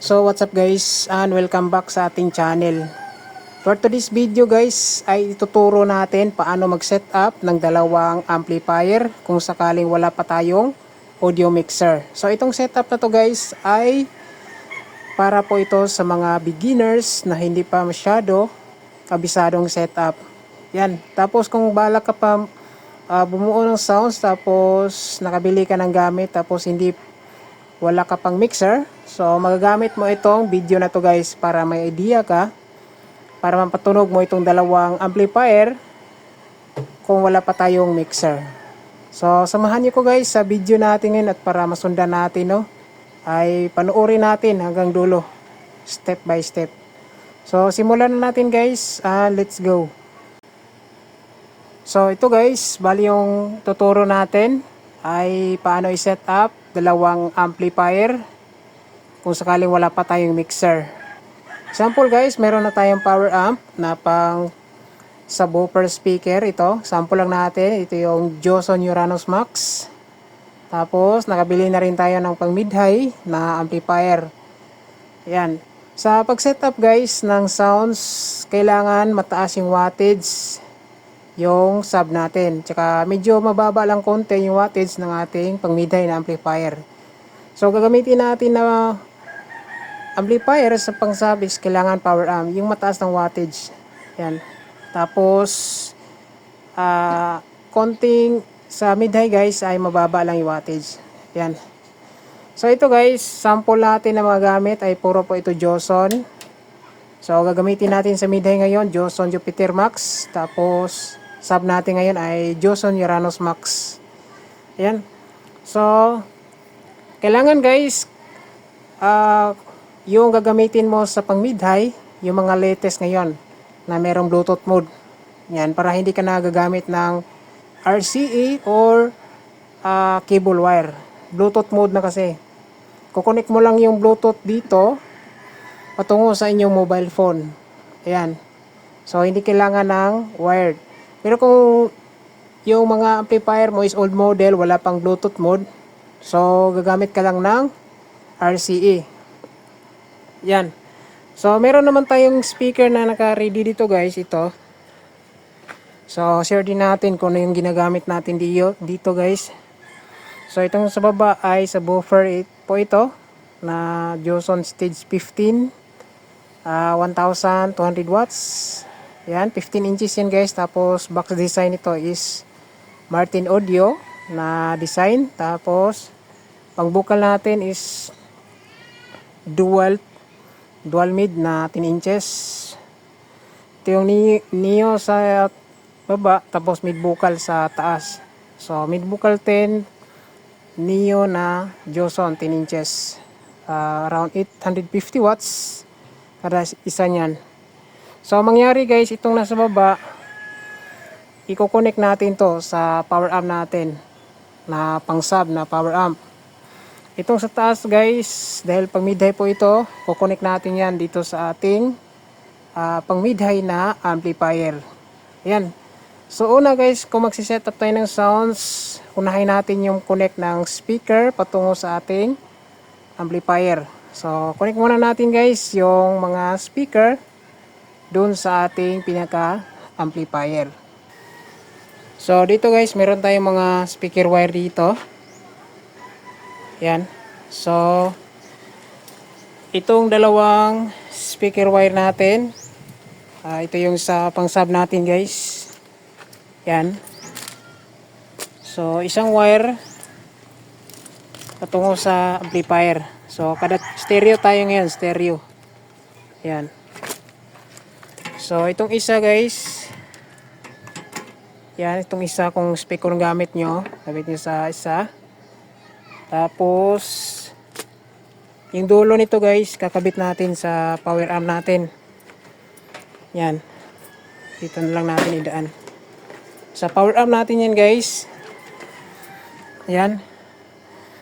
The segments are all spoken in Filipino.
So what's up guys, and welcome back sa ating channel. For today's video guys ay ituturo natin paano mag-set up ng dalawang amplifier kung sakaling wala pa tayong audio mixer. So itong setup na to guys ay para po ito sa mga beginners na hindi pa masyado kabisadong setup. Yan, tapos kung balak ka pa bumuo ng sounds tapos nakabili ka ng gamit tapos wala ka pang mixer, so magagamit mo itong video na to guys para may idea ka, para mapatunog mo itong dalawang amplifier kung wala pa tayong mixer. So samahan niyo ko guys sa video natin ngayon, at para masundan natin ay panoorin natin hanggang dulo, step by step. So simulan na natin guys, let's go. So ito guys, bali yung tuturo natin ay paano i-set up dalawang amplifier kung sakaling wala pa tayong mixer. Example guys, meron na tayong power amp na pang subwoofer speaker. Ito, sample lang natin. Ito yung Joson Uranus Max. Tapos nakabili na rin tayo ng pang mid-high na amplifier. Ayan. Sa pag-setup guys ng sounds, kailangan mataas yung wattage yung sub natin. Tsaka medyo mababa lang konti yung wattage ng ating pang mid-high na amplifier. So gagamitin natin na amplifier sa pang sub is kailangan power amp, yung mataas ng wattage. Yan. Tapos konting sa mid-high guys ay mababa lang yung wattage. Yan. So ito guys, sample natin na mga gamit ay puro po ito Joson. So gagamitin natin sa mid-high ngayon Joson Jupiter Max. Tapos sub natin ngayon ay Joson Uranus Max. Ayan. So, kailangan guys, yung gagamitin mo sa pang mid-high, yung mga latest ngayon na merong Bluetooth mode. Yan, para hindi ka nagagamit ng RCA or cable wire. Bluetooth mode na kasi. Kukonek mo lang yung Bluetooth dito patungo sa inyong mobile phone. Ayan. So, hindi kailangan ng wired. Pero kung yung mga amplifier mo is old model, wala pang Bluetooth mode, so gagamit ka lang ng RCA. Yan. So meron naman tayong speaker na naka-ready dito guys, ito. So share din natin kung ano yung ginagamit natin dito guys. So itong sa baba ay subwoofer po ito na Joson Stage 15, 1200 watts. Yan, 15 inches yan guys. Tapos box design ito is Martin Audio na design. Tapos pang vocal natin is dual mid na 10 inches. Ito yung Neo sa baba, tapos mid vocal sa taas. So mid vocal 10, Neo na Joson 10 inches, around 850 watts kada isa niyan. So mangyari guys, itong nasa baba, i-connect natin to sa power amp natin na pang sub na power amp. Itong sa taas guys, dahil pang mid-high po ito, kukonek natin yan dito sa ating pang mid-high na amplifier. Yan. So una guys, kung magsiset up tayo ng sounds, unahin natin yung connect ng speaker patungo sa ating amplifier. So connect muna natin guys yung mga speaker doon sa ating pinaka amplifier. So dito guys, meron tayong mga speaker wire dito. Yan. So itong dalawang speaker wire natin, ito yung sa pang sub natin guys. Yan. So isang wire patungo sa amplifier. So kada stereo tayo ngayon, stereo. Yan. So itong isa guys, yan, itong isa kung speaker ng gamit nyo, gamit nyo sa isa. Tapos yung dulo nito guys, kakabit natin sa power amp natin. Yan, dito na lang natin idaan sa power amp natin yan guys. Yan.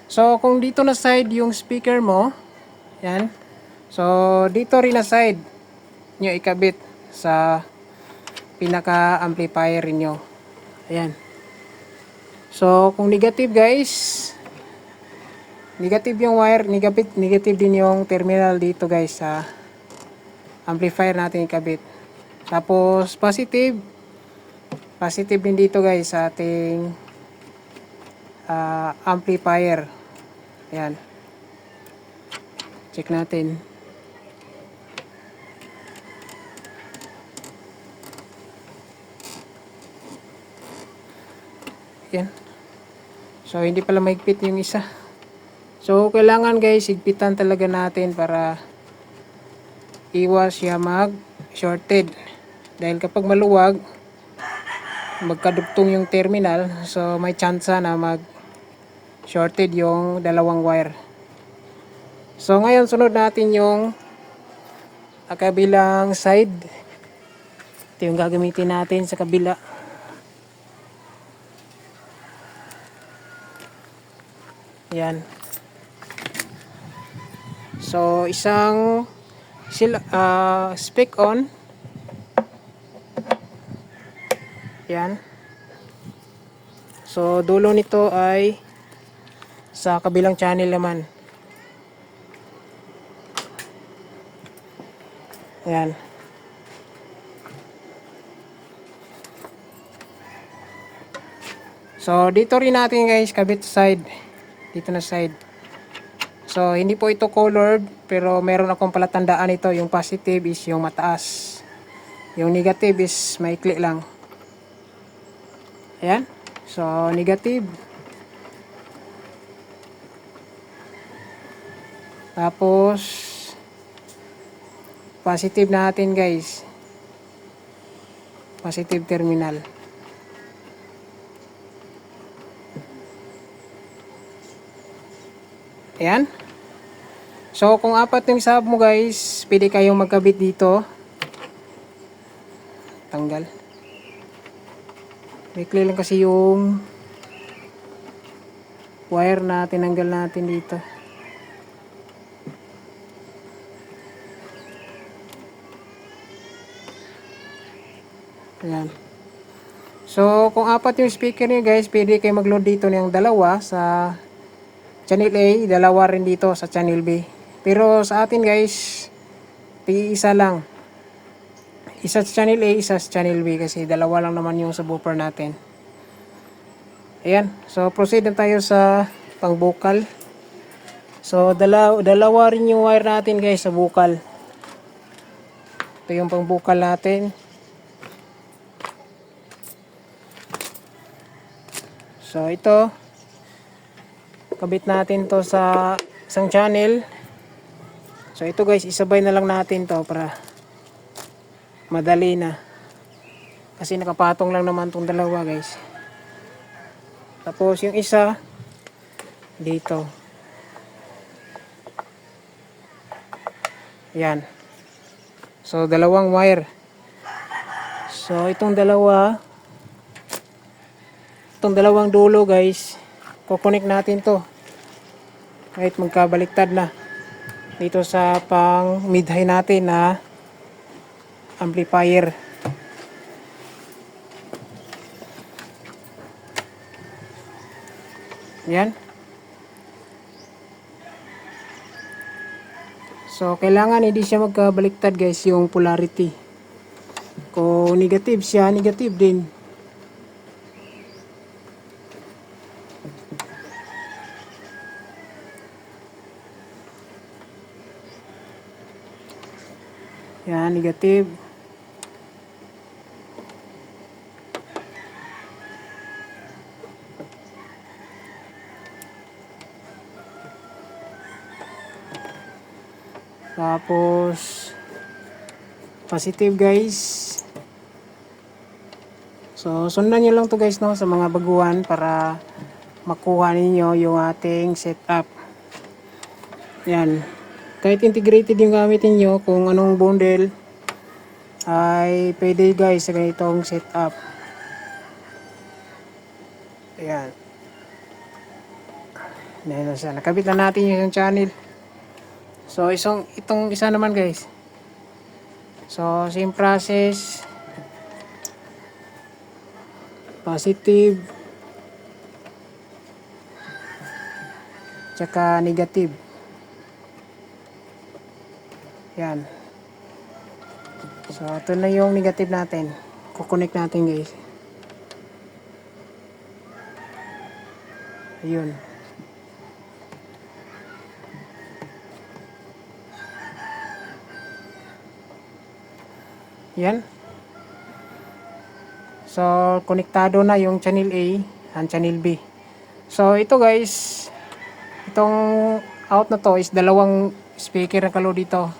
So kung dito na side yung speaker mo, yan, so dito rin na side nyo ikabit sa pinaka amplifier niyo. Ayan. So kung negative guys, Negative yung wire, negative din yung terminal dito guys sa amplifier natin ikabit. Tapos positive din dito guys sa ating amplifier. Ayan. Check natin. Ayan. So hindi pala mahigpit yung isa. So kailangan guys higpitan talaga natin para iwas siya mag shorted. Dahil kapag maluwag, magkadugtong yung terminal, so may chance na mag shorted yung dalawang wire. So ngayon sunod natin yung kabilang side. Ito yung gagamitin natin sa kabila. Yan. So isang spec on. Yan. So dulo nito ay sa kabilang channel naman. Yan. So dito rin natin guys kabit side. Dito na side. So hindi po ito colored, pero meron akong palatandaan ito. Yung positive is yung mataas. Yung negative is maikli lang. Ayan. So negative. Tapos positive natin guys. Positive terminal. Ayan. So kung apat yung sub mo guys, pwede kayong magkabit dito. Tanggal. Maikli lang kasi yung wire na tinanggal natin dito. Ayan. So kung apat yung speaker niyo guys, pwede kayo mag-load dito ng dalawa sa channel A, dalawa rin dito sa channel B. Pero sa atin guys, isa lang. Isa sa channel A, isa sa channel B kasi dalawa lang naman yung subwoofer natin. Ayan. So proceed na tayo sa pang-vocal. So dalawa rin yung wire natin guys sa vocal. Ito yung pang-vocal natin. So ito, kabit natin to sa isang channel. So ito guys, isabay na lang natin to para madali na. Kasi nakapatong lang naman tong dalawa guys. Tapos yung isa dito. Yan. So dalawang wire. So itong dalawang dulo guys, kukonek natin to. Kahit magkabaliktad na. Dito sa pang mid-high natin na amplifier. Yan. So kailangan hindi siya magkabaliktad guys yung polarity. Kung negative siya, negative din. Yan, negative. Tapos positive guys. So sundan nyo lang to guys no sa mga baguhan para makuha ninyo yung ating setup. Yan. Kahit integrated yung gamitin nyo, kung anong bundle ay pwede guys sa ganitong setup. Ayan. Ayan na siya. Nakabit na natin yung channel. So itong isa naman guys. So same process. Positive. tsaka negative. Yan. So, ito na yung negative natin. Kukonek natin guys. Ayun. Yan. So, konektado na yung channel A and channel B. So, ito guys, itong out na to is dalawang speaker na kalo dito.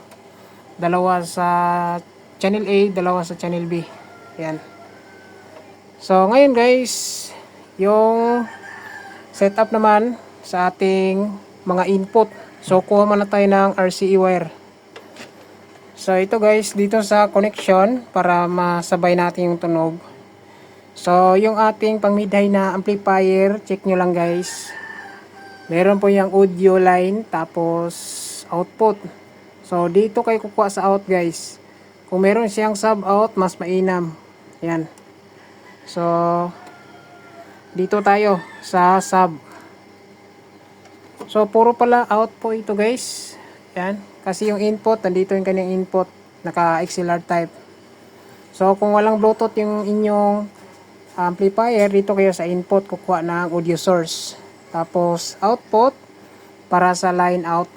Dalawa sa channel A, dalawa sa channel B. Yan. So, ngayon guys, yung setup naman sa ating mga input. So, kuha muna tayo ng RCA wire. So, ito guys, dito sa connection para masabay natin yung tunog. So, yung ating pang mid-high na amplifier, check nyo lang guys. Meron po yung audio line, tapos output. So, dito kayo kukuha sa out guys. Kung meron siyang sub-out, mas mainam. Yan. So, dito tayo sa sub. So, puro pala out po ito guys. Yan. Kasi yung input, nandito yung kanyang input. Naka XLR type. So, kung walang Bluetooth yung inyong amplifier, dito kayo sa input, kukuha ng audio source. Tapos, output, para sa line out.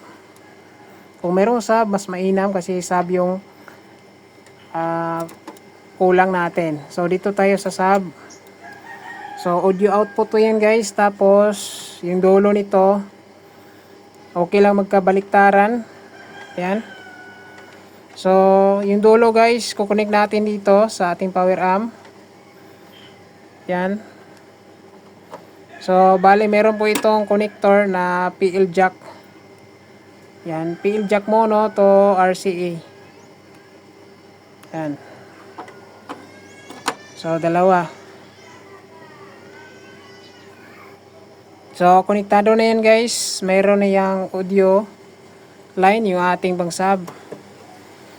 Kung merong sub, mas mainam kasi sub yung kulang natin. So, dito tayo sa sub. So, audio output to yan guys. Tapos, yung dulo nito, okay lang magkabaliktaran. Yan. So, yung dulo guys, kukonek natin dito sa ating power amp. Yan. So, bali meron po itong connector na PL jack. Yan, PL jack mono to RCA. Yan. So, dalawa. So, konektado na yan guys. Mayroon na yung audio line, yung ating pang sub.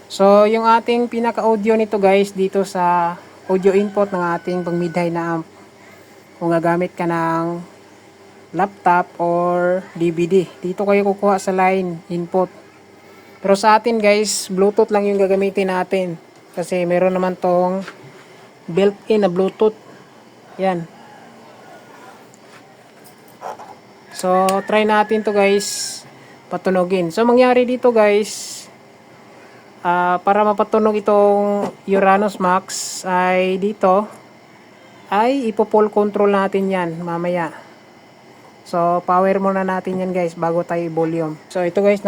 So, yung ating pinaka-audio nito guys, dito sa audio input ng ating pang mid-high na amp. Kung gagamit ka ng laptop or DVD, dito kayo kukuha sa line input. Pero sa atin guys, Bluetooth lang yung gagamitin natin. Kasi meron naman tong built-in na Bluetooth. Yan. So, try natin to guys. Patunogin. So, mangyari dito guys, para mapatunog itong Uranus Max ay dito, ay ipo-full control natin yan mamaya. So, power muna natin yan guys bago tayo volume. So, ito guys,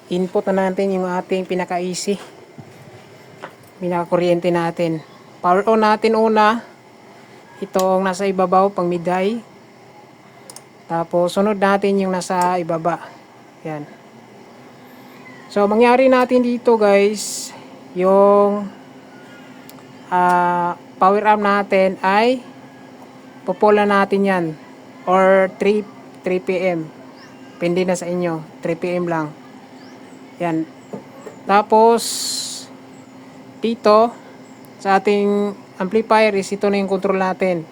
input na natin yung ating pinaka-AC. Pinaka-kuryente natin. Power on natin una. Itong nasa ibabaw, pang mid-high. Tapos, sunod natin yung nasa ibaba. Yan. So, mangyari natin dito guys, yung power amp natin ay pupula natin yan. Or 3 PM. Pindi na sa inyo. 3 PM lang. Yan. Tapos, dito, sa ating amplifier is ito na yung control natin.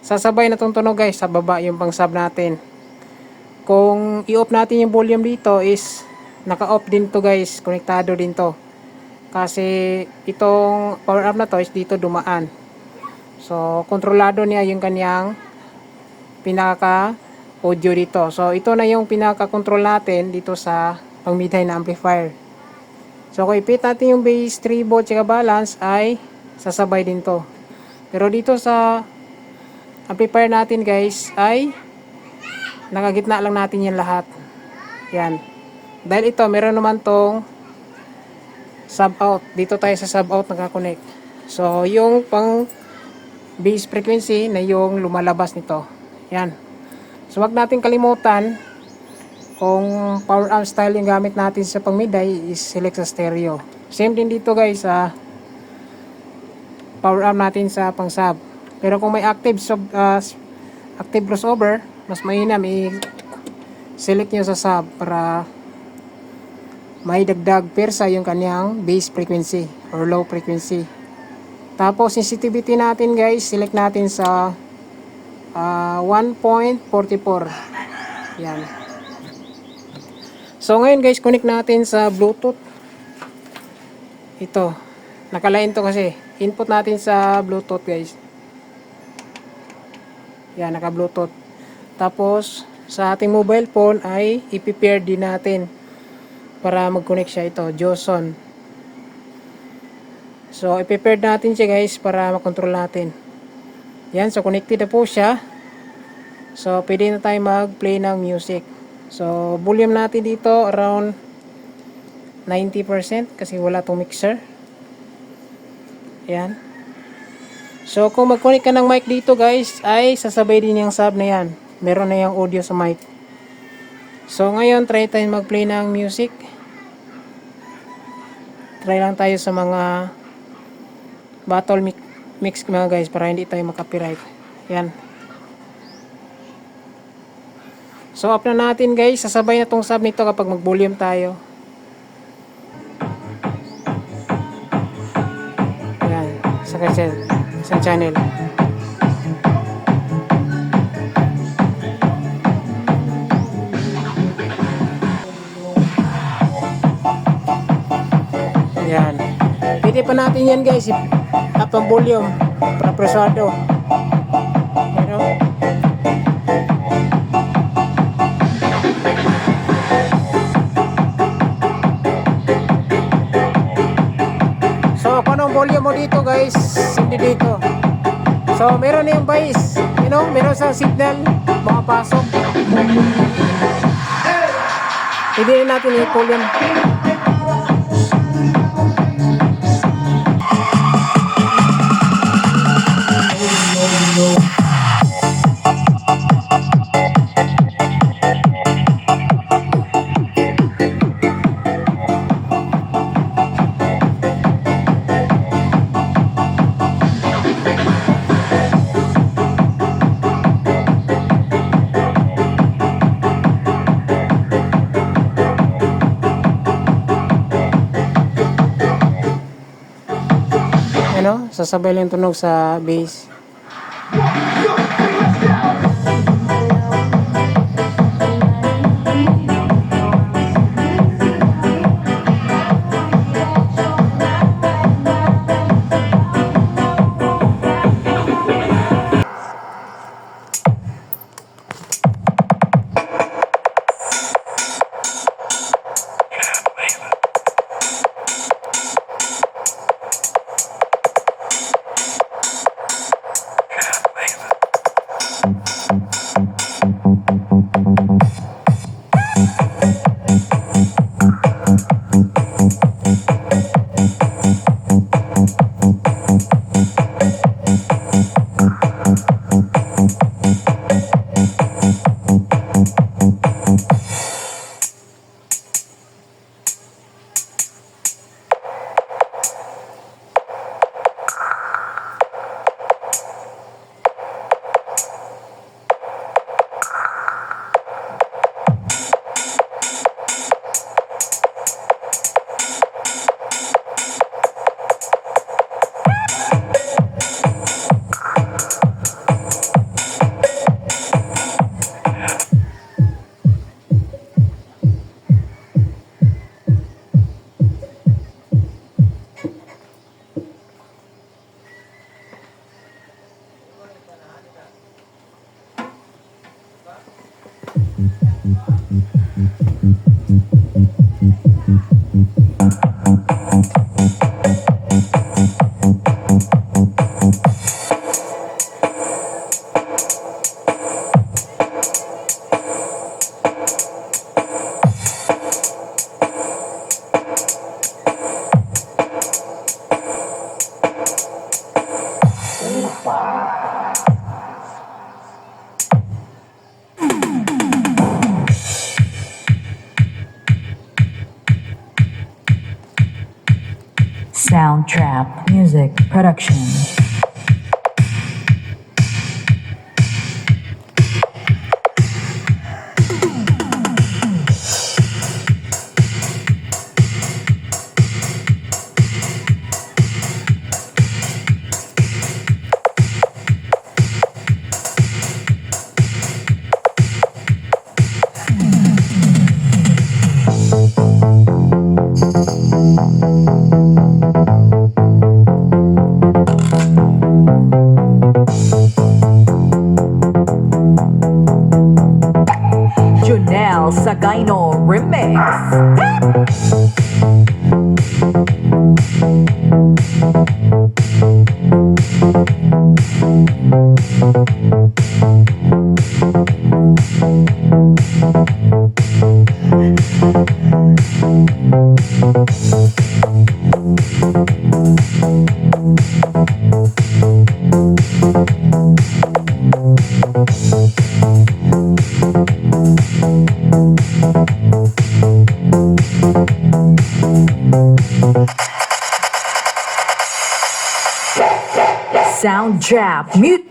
Sasabay na itong tunog guys, sa baba yung pang sub natin. Kung i-off natin yung volume dito is naka-off din to guys, konektado din to. Kasi itong power amp na to is dito dumaan. So, kontrolado niya yung kanyang pinaka-audio dito. So, ito na yung pinaka-control natin dito sa pang mid-high na amplifier. So, kung i-fit natin yung bass, treble, tsaka balance ay sasabay din to. Pero dito sa amplifier natin guys ay nakagitna lang natin yan lahat. Yan. Dahil ito meron naman tong sub out. Dito tayo sa sub out nakakonect. So yung pang bass frequency na yung lumalabas nito. Yan. So wag natin kalimutan kung power amp style yung gamit natin sa pang mid-high is select sa stereo. Same din dito guys sa power amp natin sa pang sub. Pero kung may active crossover, mas mainam i-select nyo sa sub para may dagdag persa yung kanyang bass frequency or low frequency. Tapos sensitivity natin guys, select natin sa 1.44. Yan. So ngayon guys, connect natin sa Bluetooth. Ito. Nakalain to kasi. Input natin sa Bluetooth guys. Yan, naka Bluetooth. Tapos sa ating mobile phone ay i-pair din natin para mag-connect siya. Ito, Joson. So i-pair natin siya guys para makontrol natin. Yan, so connected na po siya. So pwede na tayo mag-play ng music. So volume natin dito around 90% kasi wala tong mixer. Yan. So kung mag-connect ka ng mic dito guys, ay sasabay din yung sub na yan. Meron na yung audio sa mic. So ngayon try tayo mag-play ng music. Try lang tayo sa mga battle mix mga guys para hindi tayo makapiright. Yan. So up na natin guys. Sasabay na tong sub nito kapag mag-volume tayo. Yan. Sa channel. Yan. Pwede pa natin yan guys. Up ang volume. Para presado. Pero so kung anong volume mo dito guys, hindi dito. So meron na yung bass, you know, meron sa signal makapasok. Pwede rin natin i-pull yun. Ano, sasabay lang tunog sa bass. Soundtrap Music Production. Junel Sagayno Remix. Sound Jab Mute.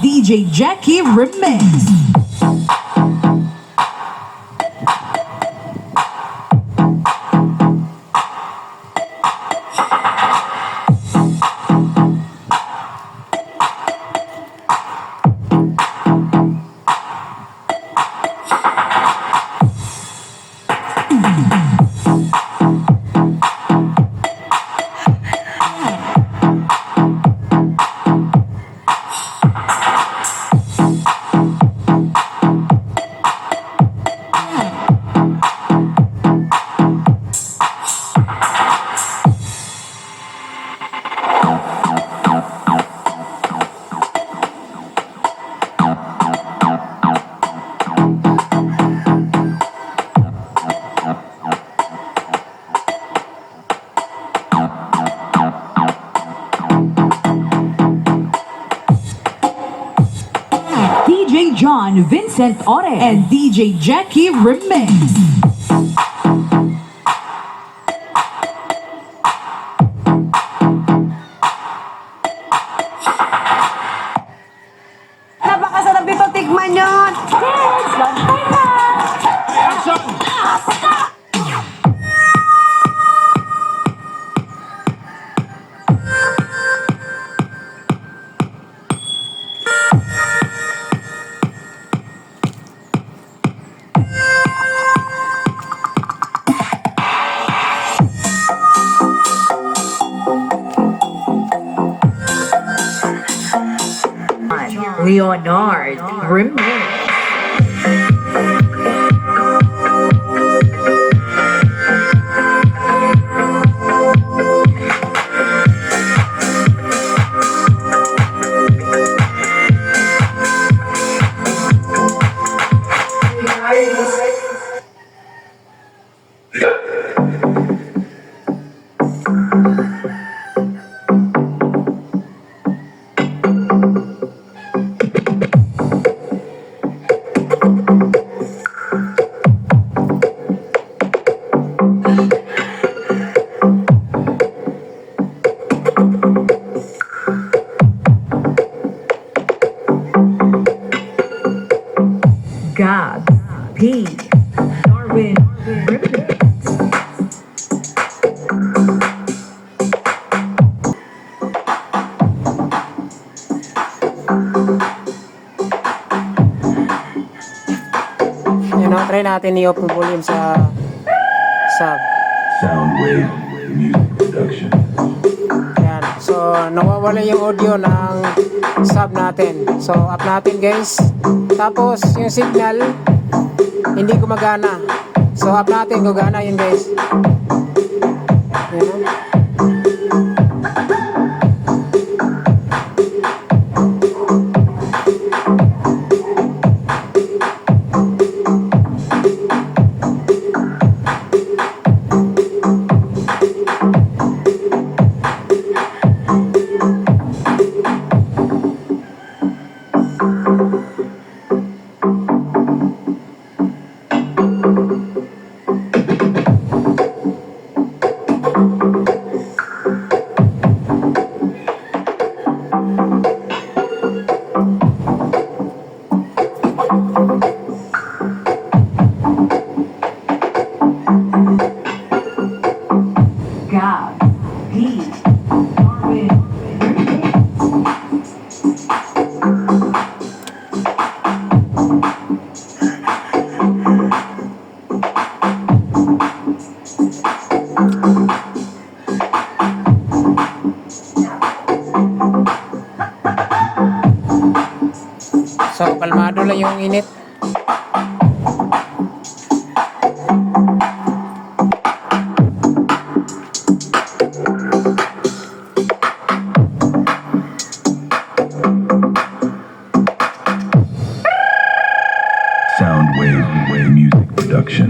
DJ Jackie Remix. DJ John Vincent Ore and DJ Jackie Remix. Napakasarap ito, tikman yun! Yes! Lantay na! Leonard Remix. Gab P. Darwin Remix. Try natin i-off yung volume sa sub. Soundwave Music Production. Yan. So, nawawala yung audio ng sub natin. So, up natin guys. Tapos, yung signal, hindi gumagana. So, up natin, gugana yun guys. Yan. Gab P. Darwin Remix. So, kalmado lang yung init. Soundwave Music Production.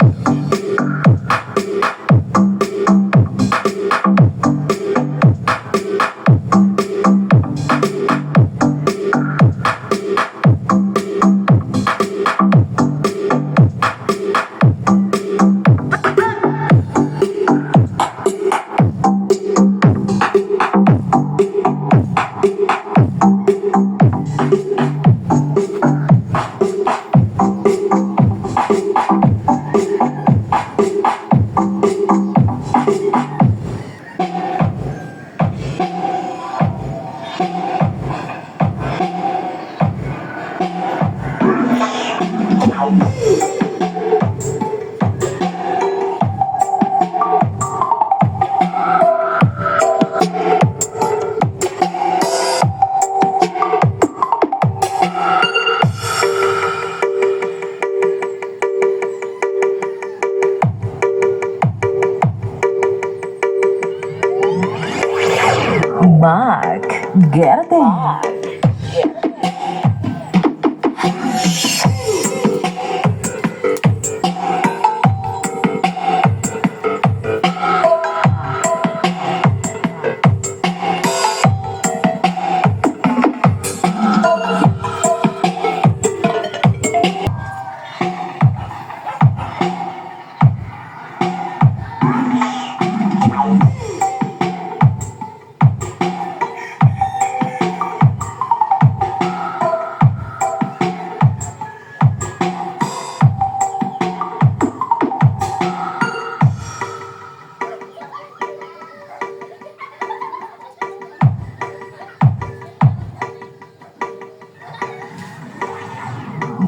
Mark Gerde.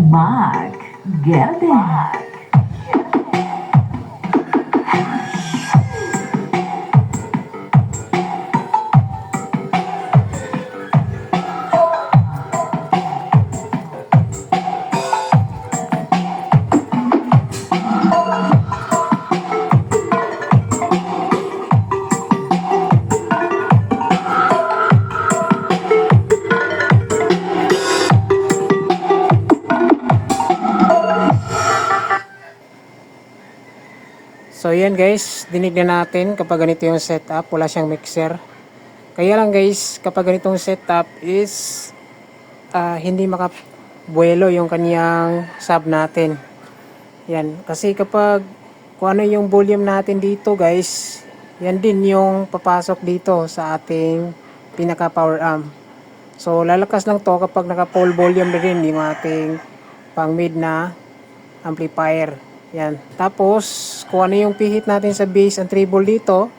Mark Gerde. So yan guys, dinig na natin kapag ganito yung setup, wala siyang mixer. Kaya lang guys, kapag ganitong setup is hindi makabuelo yung kanyang sub natin. Yan, kasi kapag kung ano yung volume natin dito guys, yan din yung papasok dito sa ating pinaka power amp. So lalakas lang to kapag naka full volume na rin yung ating pang mid na amplifier. Yan. Tapos, kung ano yung pihit natin sa bass and treble dito,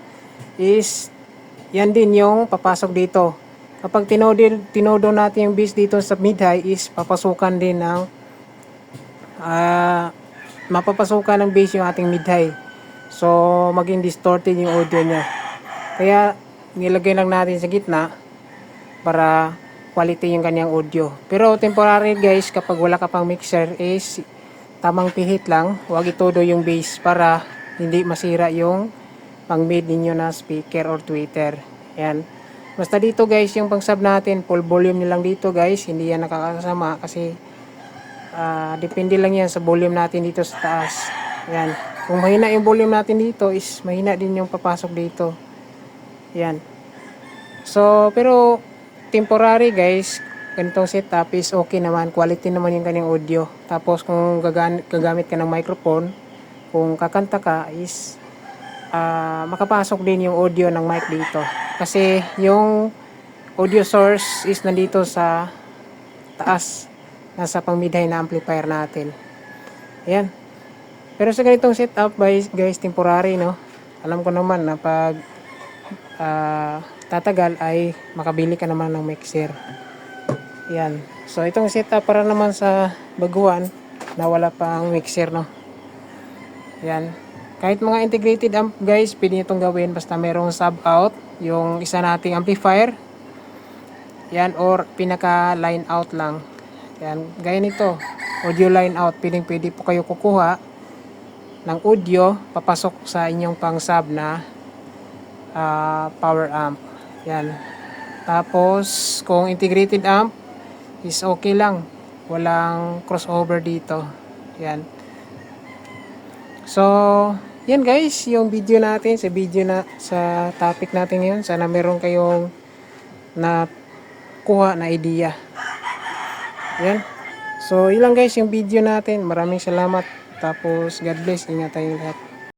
is, yan din yung papasok dito. Kapag tinodo natin yung bass dito sa mid-high, is papasukan din ng, mapapasukan ng bass yung ating mid-high. So, maging distorted yung audio niya. Kaya, nilagay lang natin sa gitna, para quality yung kanyang audio. Pero, temporary guys, kapag wala ka pang mixer, is, tamang pihit lang, huwag itodo yung bass para hindi masira yung pang mid ninyo na speaker or tweeter. Yan. Basta dito guys, yung pang sub natin, full volume nilang dito guys, hindi yan nakakasama kasi depende lang yan sa volume natin dito sa taas. Yan. Kung mahina yung volume natin dito, is mahina din yung papasok dito. Yan. So, pero temporary guys, ganitong setup is okay naman, quality naman yung kanyang audio. Tapos kung gagamit ka ng microphone, kung kakanta ka is makapasok din yung audio ng mic dito. Kasi yung audio source is nandito sa taas, nasa pang mid-high na amplifier natin. Ayan. Pero sa ganitong setup guys, temporary no. Alam ko naman na pag tatagal ay makabili ka naman ng mixer. Yan. So itong setup para naman sa baguhan na wala pang mixer no. Yan. Kahit mga integrated amp guys, pwede nyo itong gawin basta merong sub out, yung isa nating amplifier. Yan, or pinaka line out lang. Yan, gaya nito, audio line out. Pwede po kayo kukuha ng audio, papasok sa inyong pang sub na power amp. Yan. Tapos, kung integrated amp, is okay lang. Walang crossover dito. Yan. So, yan guys, yung video natin, sa topic natin ngayon. Sana meron kayong kuha na idea. Yan. So, ilang guys yung video natin. Maraming salamat. Tapos, God bless. Ingat tayong lahat.